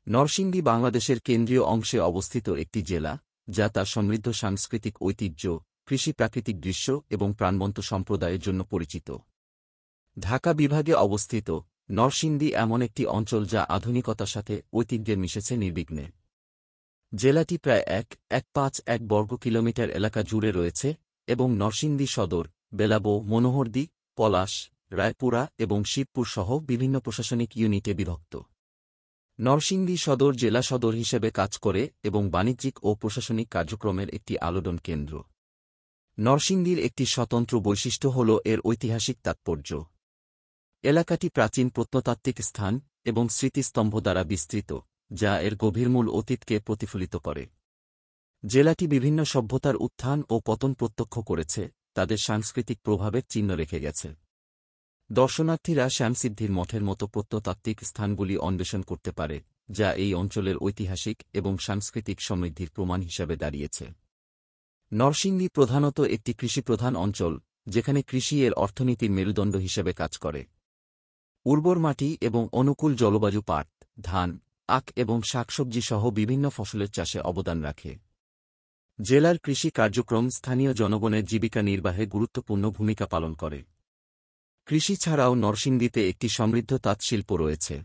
নরসিংদী বাংলাদেশের কেন্দ্রীয় অংশে অবস্থিত একটি জেলা, যা তার সমৃদ্ধ সাংস্কৃতিক ঐতিহ্য, কৃষি, প্রাকৃতিক দৃশ্য এবং প্রাণবন্ত সম্প্রদায়ের জন্য পরিচিত। ঢাকা বিভাগে অবস্থিত, নরসিংদী এমন একটি অঞ্চল যা আধুনিকতার সাথে ঐতিহ্যে মিশেছে নির্বিঘ্নে। জেলাটি প্রায় ১.১৫ বর্গ কিলোমিটার এলাকা জুড়ে রয়েছে এবং নরসিংদী সদর, বেলাবো, মনোহরদী, পলাশ, রায়পুরা এবং শিবপুর সহ বিভিন্ন প্রশাসনিক ইউনিটে বিভক্ত। নরসিংদী সদর জেলা সদর হিসেবে কাজ করে এবং বাণিজ্যিক ও প্রশাসনিক কার্যক্রমের একটি আলোড়ন কেন্দ্র। নরসিংদীর একটি স্বতন্ত্র বৈশিষ্ট্য হল এর ঐতিহাসিক তাৎপর্য। এলাকাটি প্রাচীন প্রত্নতাত্ত্বিক স্থান এবং স্মৃতিস্তম্ভ দ্বারা বিস্তৃত, যা এর গভীরমূল অতীতকে প্রতিফলিত করে। জেলাটি বিভিন্ন সভ্যতার উত্থান ও পতন প্রত্যক্ষ করেছে, তাদের সাংস্কৃতিক প্রভাবের চিহ্ন রেখে গেছে। দর্শনার্থীরা শ্যামসিদ্ধির মঠের মতো প্রত্নতাত্ত্বিক স্থানগুলি অন্বেষণ করতে পারে, যা এই অঞ্চলের ঐতিহাসিক এবং সাংস্কৃতিক সমৃদ্ধির প্রমাণ হিসাবে দাঁড়িয়েছে। নরসিংদী প্রধানত একটি কৃষিপ্রধান অঞ্চল, যেখানে কৃষি এর অর্থনীতির মেরুদণ্ড হিসেবে কাজ করে। উর্বর মাটি এবং অনুকূল জলবায়ু পাট, ধান, আখ এবং শাকসবজি সহ বিভিন্ন ফসলের চাষে অবদান রাখে। জেলার কৃষি কার্যক্রম স্থানীয় জনগণের জীবিকা নির্বাহে গুরুত্বপূর্ণ ভূমিকা পালন করে। কৃষি ছাড়াও নরসিংদীতে একটি সমৃদ্ধ তাঁতশিল্প রয়েছে।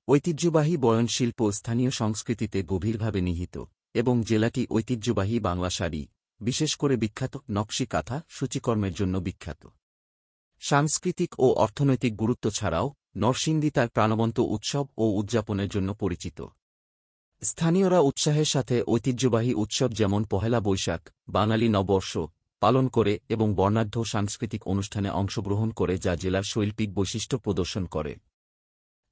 ঐতিহ্যবাহী বয়নশিল্প স্থানীয় সংস্কৃতিতে গভীরভাবে নিহিত, এবং জেলাটি ঐতিহ্যবাহী বাংলা শাড়ি, বিশেষ করে বিখ্যাত নকশি কাঁথা সূচিকর্মের জন্য বিখ্যাত। সাংস্কৃতিক ও অর্থনৈতিক গুরুত্ব ছাড়াও নরসিংদী তার প্রাণবন্ত উৎসব ও উদযাপনের জন্য পরিচিত। স্থানীয়রা উৎসাহের সাথে ঐতিহ্যবাহী উৎসব যেমন পহেলা বৈশাখ, বাঙালি নববর্ষ পালন করে এবং বর্ণাঢ্য সাংস্কৃতিক অনুষ্ঠানে অংশগ্রহণ করে, যা জেলার শৈল্পিক বৈশিষ্ট্য প্রদর্শন করে।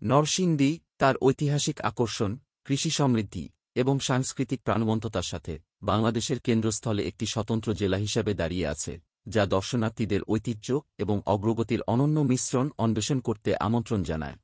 নরসিংদী তার ঐতিহাসিক আকর্ষণ, কৃষি সমৃদ্ধি এবং সাংস্কৃতিক প্রাণবন্ততার সাথে বাংলাদেশের কেন্দ্রস্থলে একটি স্বতন্ত্র জেলা হিসাবে দাঁড়িয়ে আছে, যা দর্শনার্থীদের ঐতিহ্য এবং অগ্রগতির অনন্য মিশ্রণ অন্বেষণ করতে আমন্ত্রণ জানায়।